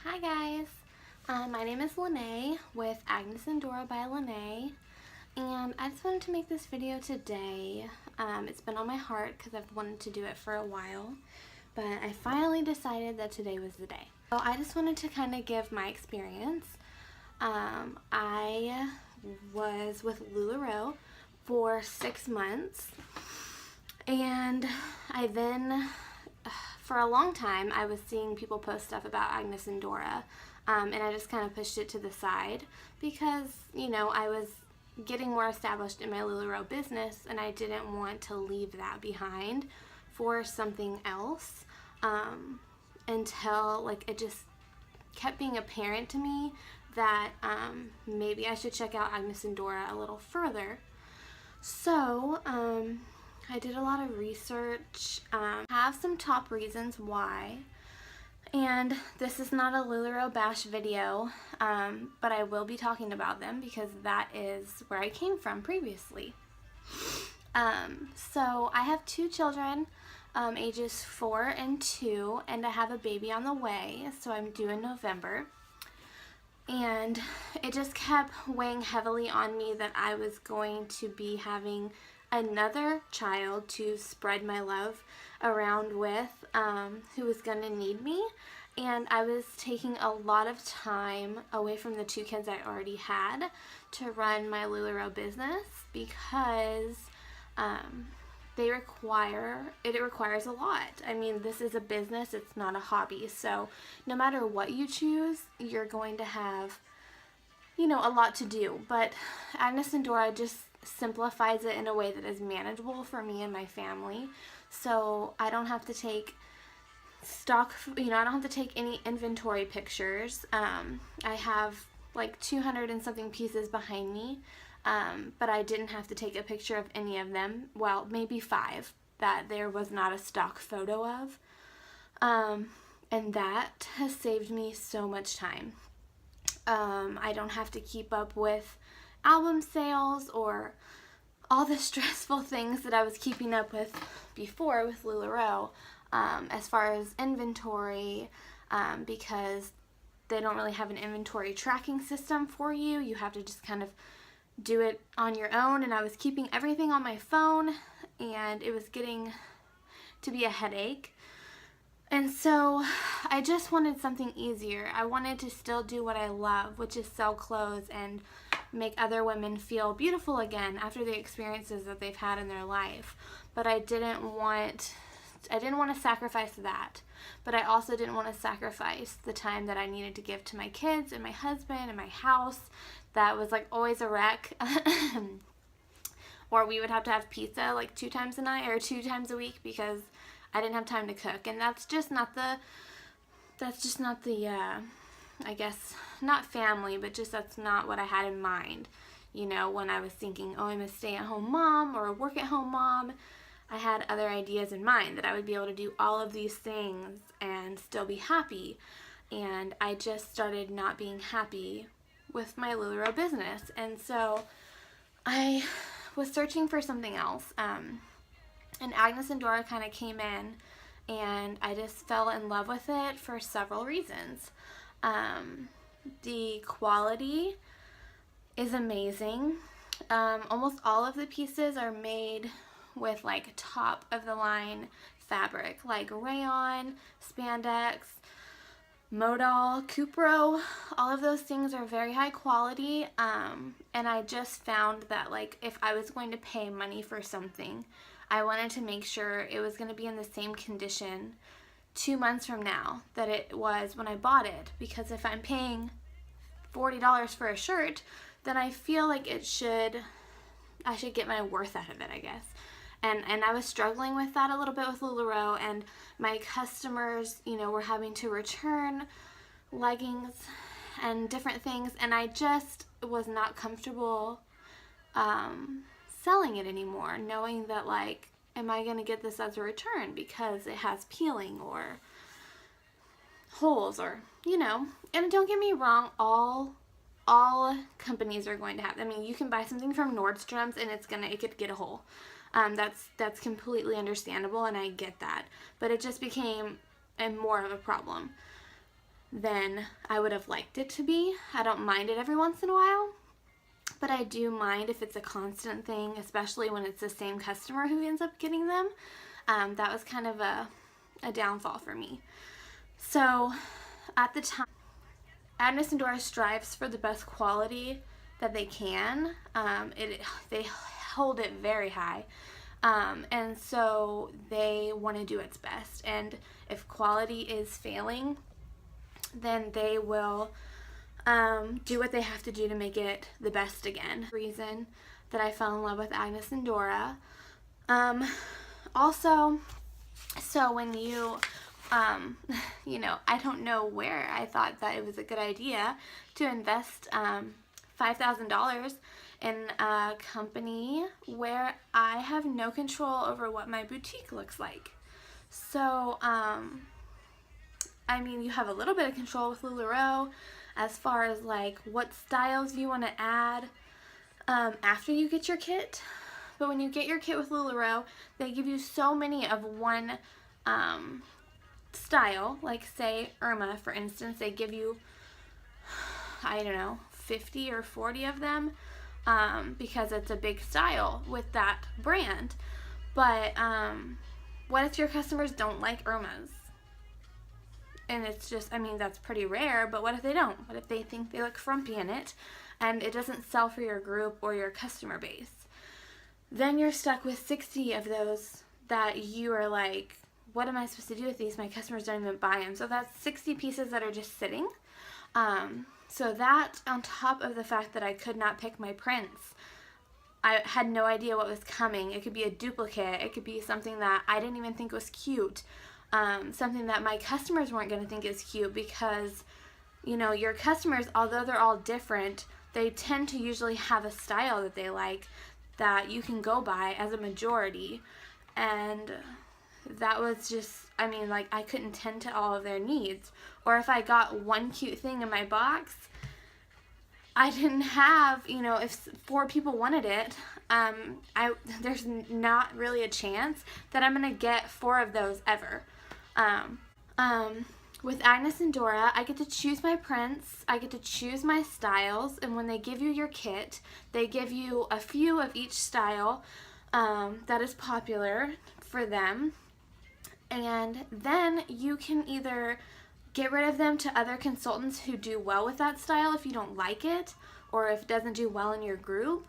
Hi guys, my name is Lene with Agnes and Dora by Lene, and I just wanted to make this video today. It's been on my heart because I've wanted to do it for a while, but I finally decided that today was the day. So I just wanted to kind of give my experience. I was with Lularoe for 6 months, and I then for a long time I was seeing people post stuff about Agnes and Dora, and I just kind of pushed it to the side because, you know, I was getting more established in my Lularoe business and I didn't want to leave that behind for something else, until it just kept being apparent to me that maybe I should check out Agnes and Dora a little further. So I did a lot of research, have some top reasons why, and this is not a Lularoe bash video, but I will be talking about them because that is where I came from previously. So I have 2 children, ages 4 and 2, and I have a baby on the way, so I'm due in November. And it just kept weighing heavily on me that I was going to be having another child to spread my love around with, who was going to need me. And I was taking a lot of time away from the 2 kids I already had to run my Lularoe business because it requires a lot. I mean, this is a business, it's not a hobby. So no matter what you choose, you're going to have, you know, a lot to do. But Agnes and Dora just simplifies it in a way that is manageable for me and my family. So I don't have to take stock, I don't have to take any inventory pictures. I have like 200 and something pieces behind me, but I didn't have to take a picture of any of them. Well, maybe 5 that there was not a stock photo of. And that has saved me so much time. I don't have to keep up with album sales or all the stressful things that I was keeping up with before with Lularoe, as far as inventory, because they don't really have an inventory tracking system for you. You have to just kind of do it on your own, and I was keeping everything on my phone and it was getting to be a headache. And so I just wanted something easier. I wanted to still do what I love, which is sell clothes and make other women feel beautiful again after the experiences that they've had in their life. But I didn't want to sacrifice that. But I also didn't want to sacrifice the time that I needed to give to my kids and my husband and my house. That was like always a wreck. Or we would have to have pizza like 2 times a night or 2 times a week because I didn't have time to cook. And that's just not the I guess, not family, but just that's not what I had in mind. You know, when I was thinking, oh, I'm a stay-at-home mom or a work-at-home mom, I had other ideas in mind that I would be able to do all of these things and still be happy. And I just started not being happy with my Lularoe business. And so I was searching for something else. And Agnes and Dora kind of came in, and I just fell in love with it for several reasons. The quality is amazing. Almost all of the pieces are made with like top of the line fabric, like rayon, spandex, modal, cupro. All of those things are very high quality, and I just found that like if I was going to pay money for something, I wanted to make sure it was going to be in the same condition 2 months from now that it was when I bought it. Because if I'm paying $40 for a shirt, then I feel like I should get my worth out of it, I guess. And I was struggling with that a little bit with Lularoe, and my customers, you know, were having to return leggings and different things, and I just was not comfortable selling it anymore, knowing that like, am I going to get this as a return because it has peeling or holes, or, you know. And don't get me wrong, all companies are going to have, I mean, you can buy something from Nordstrom's and it could get a hole. That's completely understandable, and I get that. But it just became more of a problem. than I would have liked it to be. I don't mind it every once in a while, but I do mind if it's a constant thing, especially when it's the same customer who ends up getting them. That was kind of a downfall for me. So at the time, Agnes and Dora strives for the best quality that they can. They hold it very high. And so they want to do its best. And if quality is failing, then they will do what they have to do to make it the best again. Reason that I fell in love with Agnes and Dora. Also, so when you, I don't know where I thought that it was a good idea to invest $5,000 in a company where I have no control over what my boutique looks like. So, you have a little bit of control with Lularoe as far as like what styles you want to add after you get your kit. But when you get your kit with Lularoe, they give you so many of one style. Like say Irma, for instance, they give you, 50 or 40 of them because it's a big style with that brand. But what if your customers don't like Irmas? And it's just, that's pretty rare, but what if they don't? What if they think they look frumpy in it and it doesn't sell for your group or your customer base? Then you're stuck with 60 of those that you are like, what am I supposed to do with these? My customers don't even buy them. So that's 60 pieces that are just sitting. So that, on top of the fact that I could not pick my prints, I had no idea what was coming. It could be a duplicate. It could be something that I didn't even think was cute. Something that my customers weren't going to think is cute because, your customers, although they're all different, they tend to usually have a style that they like that you can go by as a majority. And that was just, I couldn't tend to all of their needs. Or if I got one cute thing in my box, I didn't have, if 4 people wanted it, there's not really a chance that I'm going to get 4 of those ever. With Agnes and Dora, I get to choose my prints, I get to choose my styles, and when they give you your kit, they give you a few of each style that is popular for them, and then you can either get rid of them to other consultants who do well with that style if you don't like it, or if it doesn't do well in your group,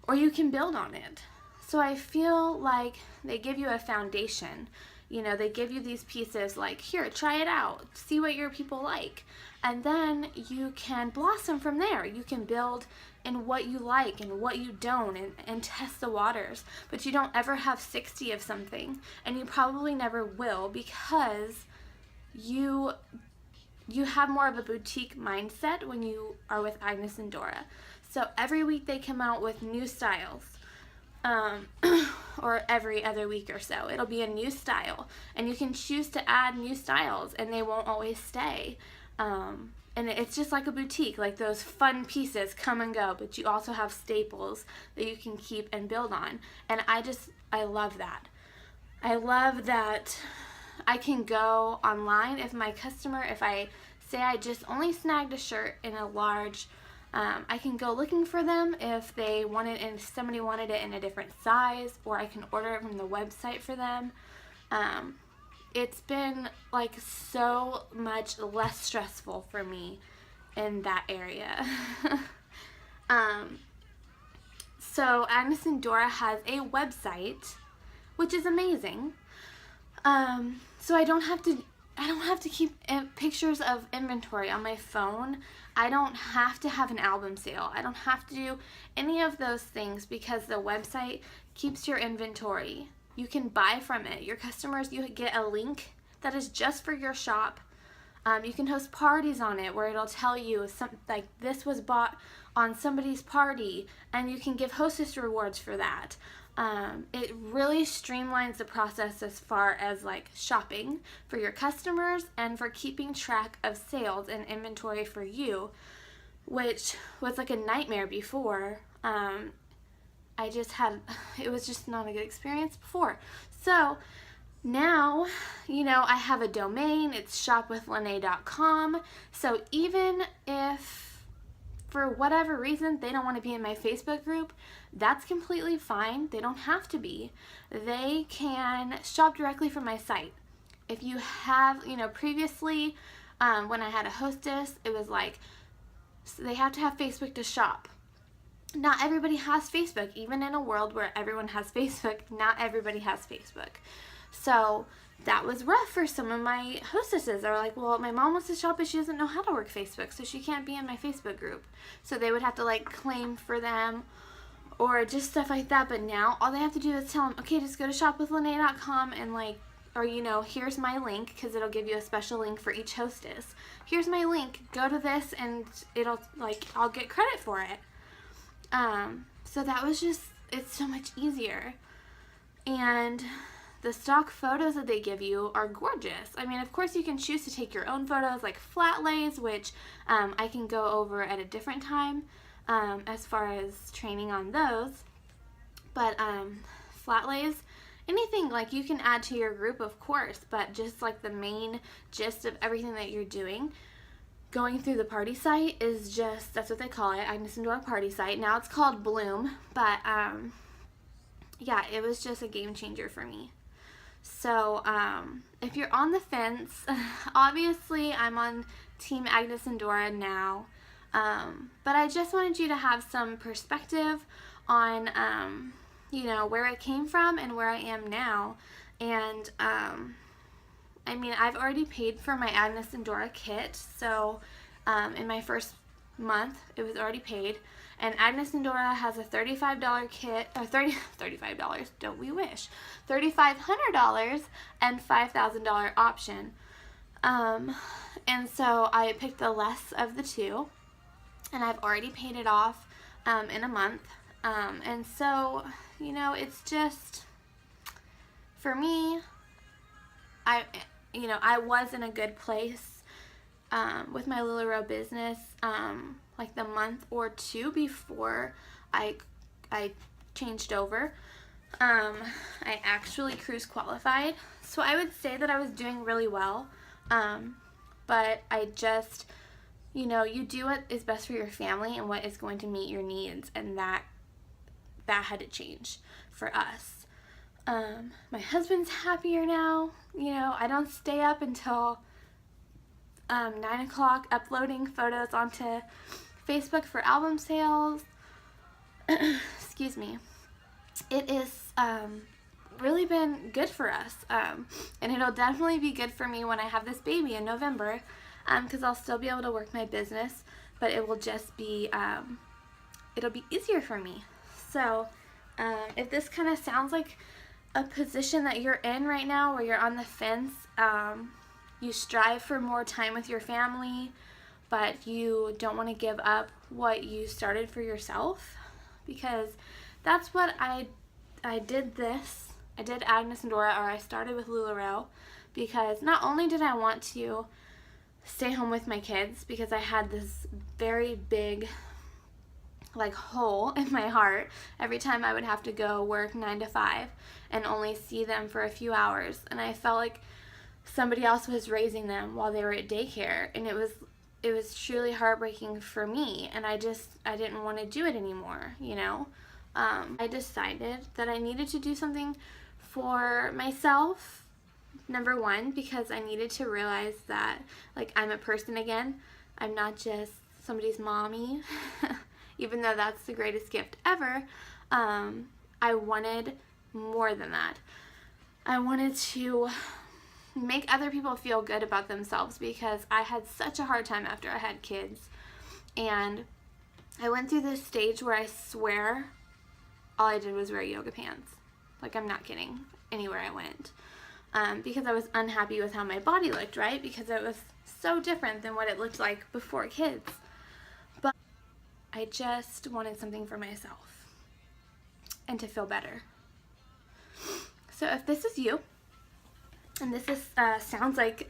or you can build on it. So I feel like they give you a foundation. They give you these pieces like, here, try it out, see what your people like, and then you can blossom from there. You can build in what you like and what you don't, and test the waters. But you don't ever have 60 of something, and you probably never will, because you have more of a boutique mindset when you are with Agnes and Dora. So every week they come out with new styles. Or every other week or so. It'll be a new style, and you can choose to add new styles, and they won't always stay. And it's just like a boutique, like those fun pieces come and go, but you also have staples that you can keep and build on. And I love that. I love that I can go online if I say I just only snagged a shirt in a large, I can go looking for them if they wanted, and if somebody wanted it in a different size, or I can order it from the website for them. It's been like so much less stressful for me in that area. So Agnes and Dora has a website, which is amazing. So I don't have to keep pictures of inventory on my phone. I don't have to have an album sale. I don't have to do any of those things because the website keeps your inventory. You can buy from it. Your customers, you get a link that is just for your shop. You can host parties on it where it'll tell you like this was bought on somebody's party, and you can give hostess rewards for that. It really streamlines the process as far as like shopping for your customers and for keeping track of sales and inventory for you, which was like a nightmare before. It was just not a good experience before. So Now, I have a domain. It's shopwithlene.com. So even if for whatever reason they don't want to be in my Facebook group, that's completely fine. They don't have to be. They can shop directly from my site. If you have, previously when I had a hostess, it was like they have to have Facebook to shop. Not everybody has Facebook. Even in a world where everyone has Facebook, not everybody has Facebook. So that was rough for some of my hostesses. They were like, well, my mom wants to shop, but she doesn't know how to work Facebook, so she can't be in my Facebook group. So they would have to like claim for them or just stuff like that. But now all they have to do is tell them, okay, just go to shopwithlene.com and or here's my link, because it'll give you a special link for each hostess. Here's my link. Go to this, and it'll I'll get credit for it. So that was it's so much easier. And the stock photos that they give you are gorgeous. I mean, of course you can choose to take your own photos, like flat lays, which I can go over at a different time as far as training on those. But flat lays, anything like you can add to your group, of course, but just like the main gist of everything that you're doing, going through the party site is just, that's what they call it, Agnes and Dora party site. Now it's called Bloom, but yeah, it was just a game changer for me. So if you're on the fence, obviously I'm on Team Agnes and Dora now, but I just wanted you to have some perspective on where it came from and where I am now. And I mean, I've already paid for my Agnes and Dora kit, so in my first month it was already paid. And Agnes and Dora has a $35 kit, or $35, don't we wish, $3,500 and $5,000 option. And so I picked the less of the two, and I've already paid it off in a month. And so, it's just, for me, I was in a good place with my Lularoe business like the month or two before I changed over. I actually cruise qualified, so I would say that I was doing really well, but I just, you do what is best for your family and what is going to meet your needs, and that had to change for us. My husband's happier now. I don't stay up until 9 o'clock uploading photos onto Facebook for album sales. Excuse me. It is really been good for us, and it'll definitely be good for me when I have this baby in November, because I'll still be able to work my business, but it will just be it'll be easier for me. So if this kind of sounds like a position that you're in right now, where you're on the fence, you strive for more time with your family, but you don't want to give up what you started for yourself, because that's what I did this. I did Agnes and Dora, or I started with Lularoe, because not only did I want to stay home with my kids, because I had this very big hole in my heart every time I would have to go work 9 to 5 and only see them for a few hours, and I felt like somebody else was raising them while they were at daycare, and it was truly heartbreaking for me, and I didn't want to do it anymore. I decided that I needed to do something for myself, number one, because I needed to realize that I'm a person again. I'm not just somebody's mommy. Even though that's the greatest gift ever, I wanted more than that. I wanted to make other people feel good about themselves, because I had such a hard time after I had kids. And I went through this stage where I swear all I did was wear yoga pants. I'm not kidding, anywhere I went. Because I was unhappy with how my body looked, right? Because it was so different than what it looked like before kids. But I just wanted something for myself and to feel better. So if this is you, and this sounds like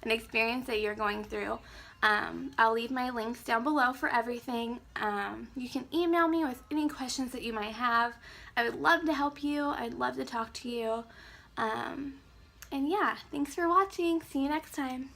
an experience that you're going through, I'll leave my links down below for everything. You can email me with any questions that you might have. I would love to help you. I'd love to talk to you. And yeah, thanks for watching. See you next time.